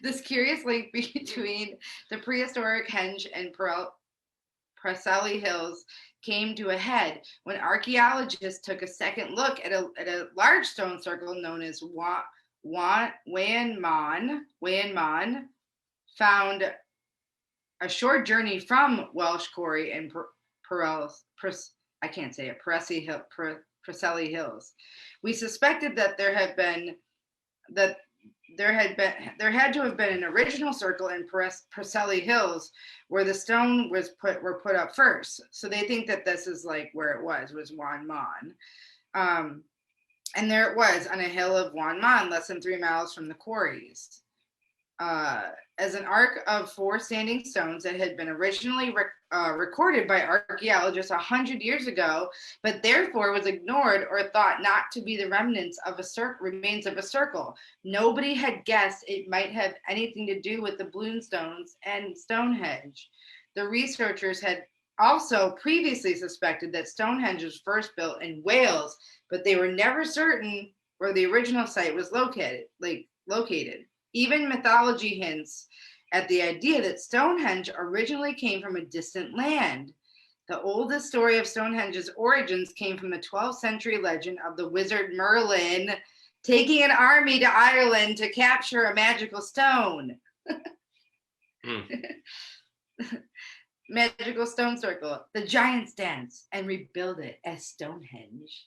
This curious link between the prehistoric Henge and Preseli Hills came to a head when archaeologists took a second look at a large stone circle known as Wayan Mon, found a short journey from Welsh Quarry and Preseli Hills. We suspected that there had to have been an original circle in Preseli Hills where the stone were put up first. So they think that this is like where it was Wan Mon. And there it was on a hill of Wan Mon, less than 3 miles from the quarries. As an arc of 4 standing stones that had been originally recorded by archaeologists 100 years ago, but therefore was ignored or thought not to be the remains of a circle. Nobody had guessed it might have anything to do with the Bloom stones and Stonehenge. The researchers had also previously suspected that Stonehenge was first built in Wales, but they were never certain where the original site was located. Even mythology hints at the idea that Stonehenge originally came from a distant land. The oldest story of Stonehenge's origins came from the 12th century legend of the wizard Merlin taking an army to Ireland to capture a magical stone. Magical stone circle. The giants dance and rebuild it as Stonehenge.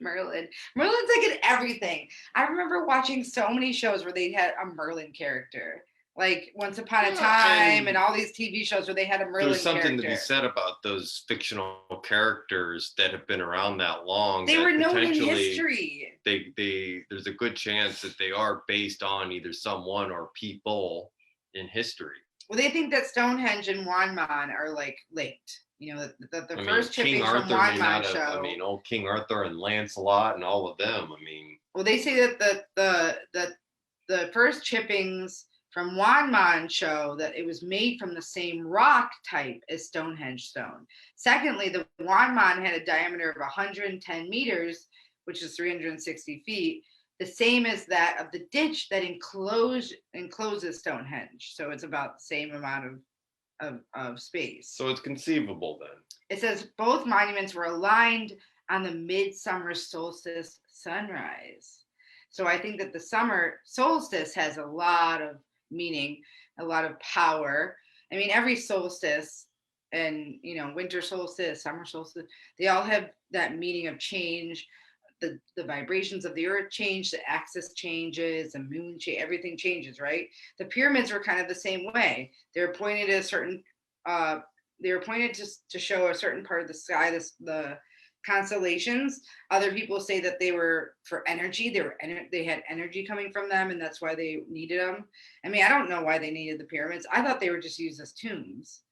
Merlin's like in everything. I remember watching so many shows where they had a Merlin character, like Once Upon a Time, and all these TV shows where they had a Merlin there's something character. to be said about those fictional characters that have been around that long. They that were known in history. There's a good chance that they are based on either someone or people in history. Well, they think that Stonehenge and Wanman are like linked. You know, that the first chippings from Wanman show. I mean, old King Arthur and Lancelot and all of them. I mean, well, they say that the first chippings from Wanman show that it was made from the same rock type as Stonehenge stone. Secondly, the Wanman had a diameter of 110 meters, which is 360 feet, the same as that of the ditch that encloses Stonehenge. So it's about the same amount of space. So it's conceivable then. It says both monuments were aligned on the midsummer solstice sunrise. So I think that the summer solstice has a lot of meaning, a lot of power. I mean, every solstice and, you know, winter solstice, summer solstice, they all have that meaning of change. The vibrations of the earth change, the axis changes, the moon change, everything changes, right? The pyramids were kind of the same way. They're pointed at a certain, they were pointed to show a certain part of the sky, the constellations. Other people say that they were for energy. They had energy coming from them, and that's why they needed them. I mean, I don't know why they needed the pyramids. I thought they were just used as tombs.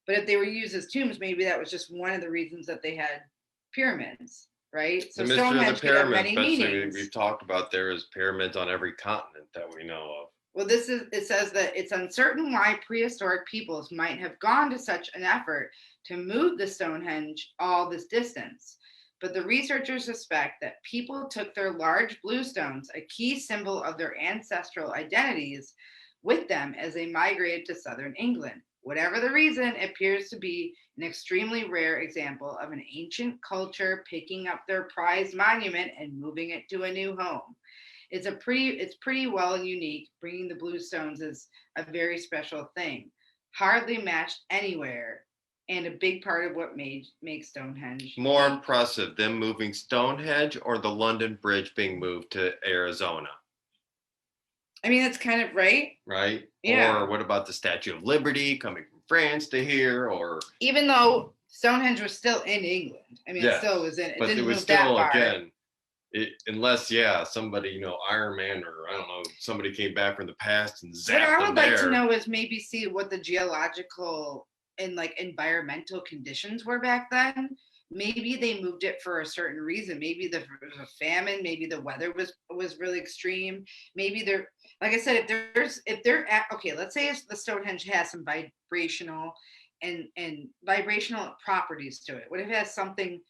But if they were used as tombs, maybe that was just one of the reasons that they had pyramids. Right? So the mystery of the pyramids, especially we've talked about, there is pyramids on every continent that we know of. Well, it says that it's uncertain why prehistoric peoples might have gone to such an effort to move the Stonehenge all this distance. But the researchers suspect that people took their large blue stones, a key symbol of their ancestral identities, with them as they migrated to southern England. Whatever the reason, it appears to be an extremely rare example of an ancient culture picking up their prized monument and moving it to a new home. It's pretty well and unique. Bringing the blue stones is a very special thing, hardly matched anywhere, and a big part of what makes Stonehenge more impressive than moving Stonehenge or the London Bridge being moved to Arizona. I mean, that's kind of right. Right? Yeah. Or what about the Statue of Liberty coming from France to here? Or even though Stonehenge was still in England. I mean, it still was in it. But didn't it was move still, that far. again, unless, somebody, Iron Man or, I don't know, somebody came back from the past and zapped them there. What I would like to know is maybe see what the geological and like environmental conditions were back then. Maybe they moved it for a certain reason. Maybe there was a famine. Maybe the weather was really extreme. Maybe they're, like I said, if they're at, okay, let's say the Stonehenge has some vibrational and vibrational properties to it. What if it has something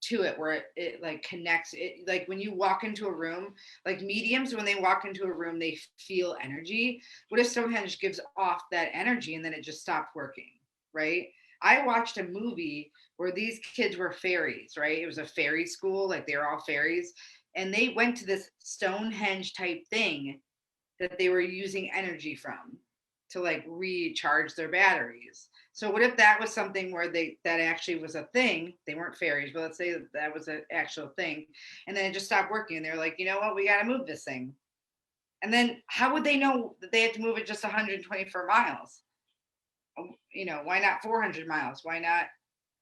to it where it like connects it, like when you walk into a room, like mediums, when they walk into a room, they feel energy. What if Stonehenge gives off that energy and then it just stopped working, right? I watched a movie where these kids were fairies, right? It was a fairy school, like they were all fairies. And they went to this Stonehenge type thing that they were using energy from to like recharge their batteries. So what if that was something where that actually was a thing? They weren't fairies, but let's say that was an actual thing. And then it just stopped working. And they're like, you know what, we got to move this thing. And then how would they know that they had to move it just 124 miles? Why not 400 miles? Why not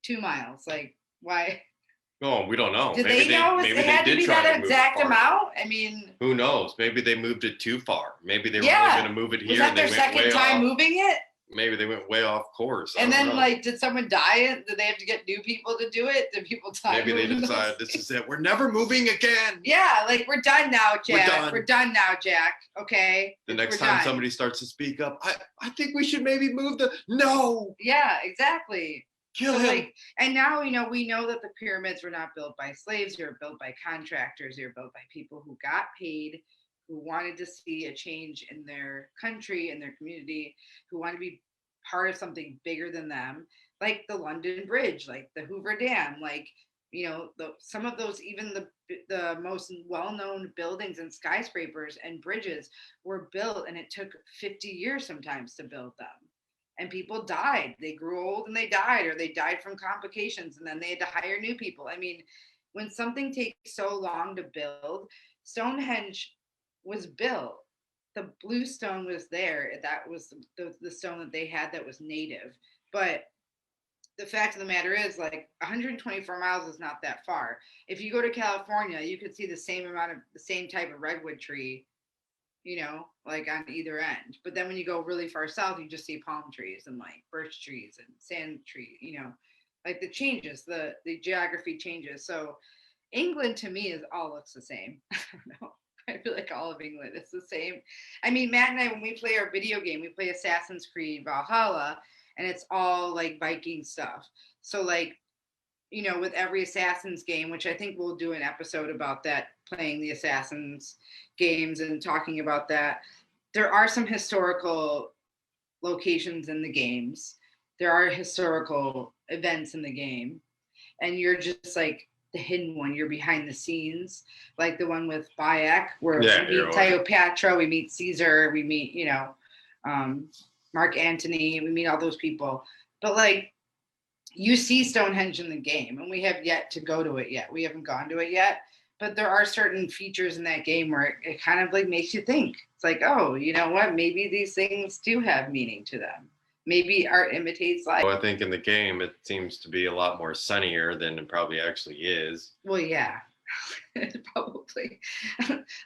2 miles? Like, why? Oh, we don't know. Did they know it had to be that exact amount? I mean, who knows? Maybe they moved it too far. Maybe they were only going to move it here. Was that their second time moving it? Maybe they went way off course. And then, like, did someone die? Did they have to get new people to do it? Did people die? Maybe they decided this is it. We're never moving again. Yeah, like we're done now, Jack. We're done now, Jack. Okay. The next time somebody starts to speak up, I think we should maybe move no. Yeah, exactly. Kill him. Like, and now, we know that the pyramids were not built by slaves. They were built by contractors. They were built by people who got paid, who wanted to see a change in their country and their community, who wanted to be part of something bigger than them, like the London Bridge, like the Hoover Dam, like, some of those, even the most well-known buildings and skyscrapers and bridges were built, and it took 50 years sometimes to build them. And people died. They grew old and they died, or they died from complications, and then they had to hire new people. I mean, when something takes so long to build, Stonehenge was built. The blue stone was there. That was the stone that they had that was native. But the fact of the matter is, like, 124 miles is not that far. If you go to California, you could see the same type of redwood tree, like on either end. But then when you go really far south, you just see palm trees and like birch trees and sand tree, like the changes, the geography changes. So England to me is all looks the same. I don't know. I feel like all of England is the same. I mean, Matt and I, when we play our video game, we play Assassin's Creed Valhalla, and it's all like Viking stuff. So like, with every Assassin's game, which I think we'll do an episode about that, playing the Assassin's games and talking about that, there are some historical locations in the games. There are historical events in the game. And you're just like the hidden one. You're behind the scenes, like the one with Bayek, where we meet Cleopatra, we meet Caesar, we meet, Mark Antony, we meet all those people. But like, you see Stonehenge in the game, and we have yet to go to it yet. We haven't gone to it yet, but there are certain features in that game where it kind of like makes you think. It's like, oh, you know what? Maybe these things do have meaning to them. Maybe art imitates life. Well, I think in the game it seems to be a lot more sunnier than it probably actually is. Well, yeah. Probably.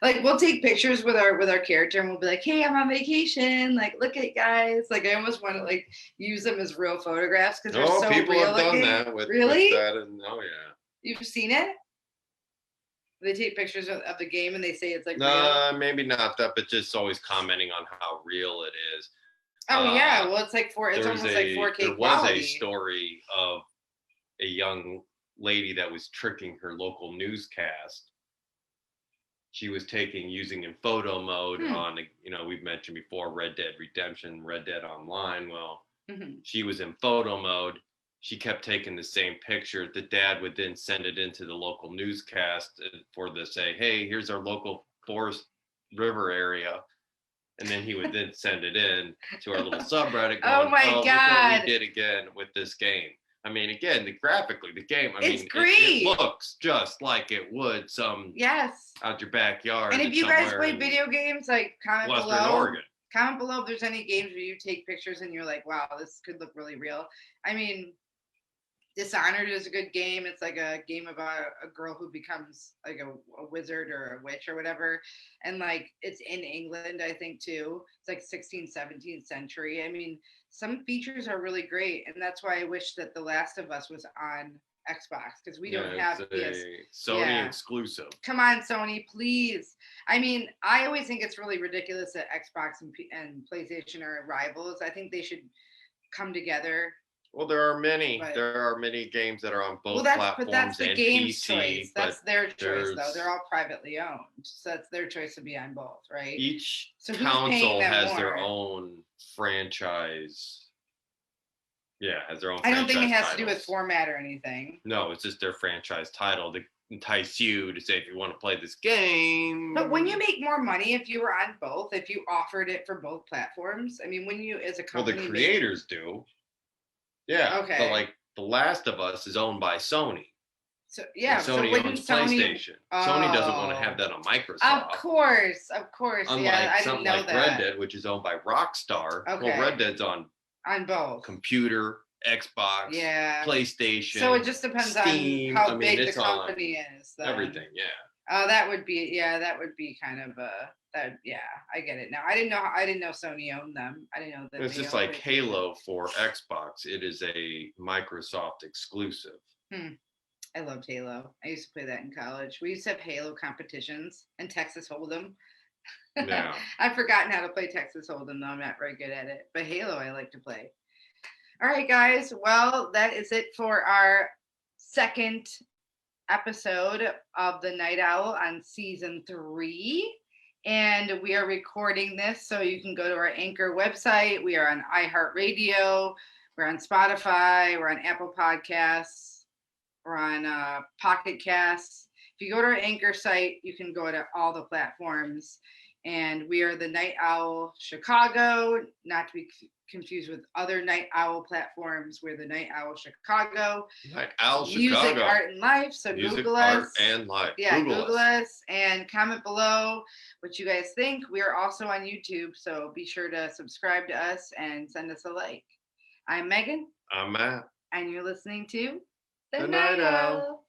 Like, we'll take pictures with our character and we'll be like, hey, I'm on vacation, like, look at it, guys. Like, I almost want to like use them as real photographs because they're so people real have done looking. that with that, and oh yeah, you've seen it. They take pictures of the game and they say it's like real? Maybe not that, but just always commenting on how real it is. Oh yeah, well, it's like it's almost like 4K there quality. Was a story of a young lady that was tricking her local newscast. She was using in photo mode on, we've mentioned before, Red Dead Redemption, Red Dead Online. Well, she was in photo mode. She kept taking the same picture. The dad would then send it into the local newscast for the say, hey, here's our local forest river area. And then he would then send it in to our little subreddit going, oh my God. Look what we did again with this game. I mean, again, graphically, the game, it's great. It looks just like it would yes out your backyard. And if you guys play video games, like, comment Western below. Oregon. Comment below if there's any games where you take pictures and you're like, wow, this could look really real. I mean, Dishonored is a good game. It's like a game about a girl who becomes like a wizard or a witch or whatever. And like, it's in England, I think, too. It's like 16th, 17th century. I mean, some features are really great. And that's why I wish that The Last of Us was on Xbox, because we don't have Sony exclusive. Come on, Sony, please. I mean, I always think it's really ridiculous that Xbox and PlayStation are rivals. I think they should come together. Well, there are many games that are on both platforms. But that's the game's choice. That's their choice, though. They're all privately owned, so that's their choice to be on both, right? Each console has their own franchise. Yeah, has their own. I don't think it has titles. To do with format or anything. No, it's just their franchise title to entice you to say if you want to play this game. But when you make more money if you were on both, if you offered it for both platforms, I mean, when you as a company, well, the creators do. Yeah. Okay. But like The Last of Us is owned by Sony. So yeah, Sony owns PlayStation. Sony doesn't want to have that on Microsoft. Of course. Unlike yeah, I didn't know like that. Red Dead, which is owned by Rockstar. Okay. Well, Red Dead's on both. Computer, Xbox, PlayStation. So it just depends Steam. on how big the company is. Then. Everything, yeah. That would be kind of that. Yeah, I get it now. I didn't know Sony owned them. I didn't know that. It's just like Halo for Xbox. It is a Microsoft exclusive. I loved Halo. I used to play that in college. We used to have Halo competitions and Texas Hold'em. Yeah. I've forgotten how to play Texas Hold'em, though. I'm not very good at it. But Halo, I like to play. All right, guys. Well, that is it for our second episode of The Night Owl on season 3. And we are recording this, so you can go to our Anchor website. We are on iHeartRadio. We're on Spotify. We're on Apple Podcasts. We're on Pocket Casts. If you go to our Anchor site, you can go to all the platforms. And we are the Night Owl Chicago, not to be confused with other Night Owl platforms. We're the Night Owl Chicago. Night Owl Music, Chicago. art, and life. So Music, Google art, us. and life. Yeah, Google us and comment below what you guys think. We are also on YouTube, so be sure to subscribe to us and send us a like. I'm Megan. I'm Matt. And you're listening to The Night Owl.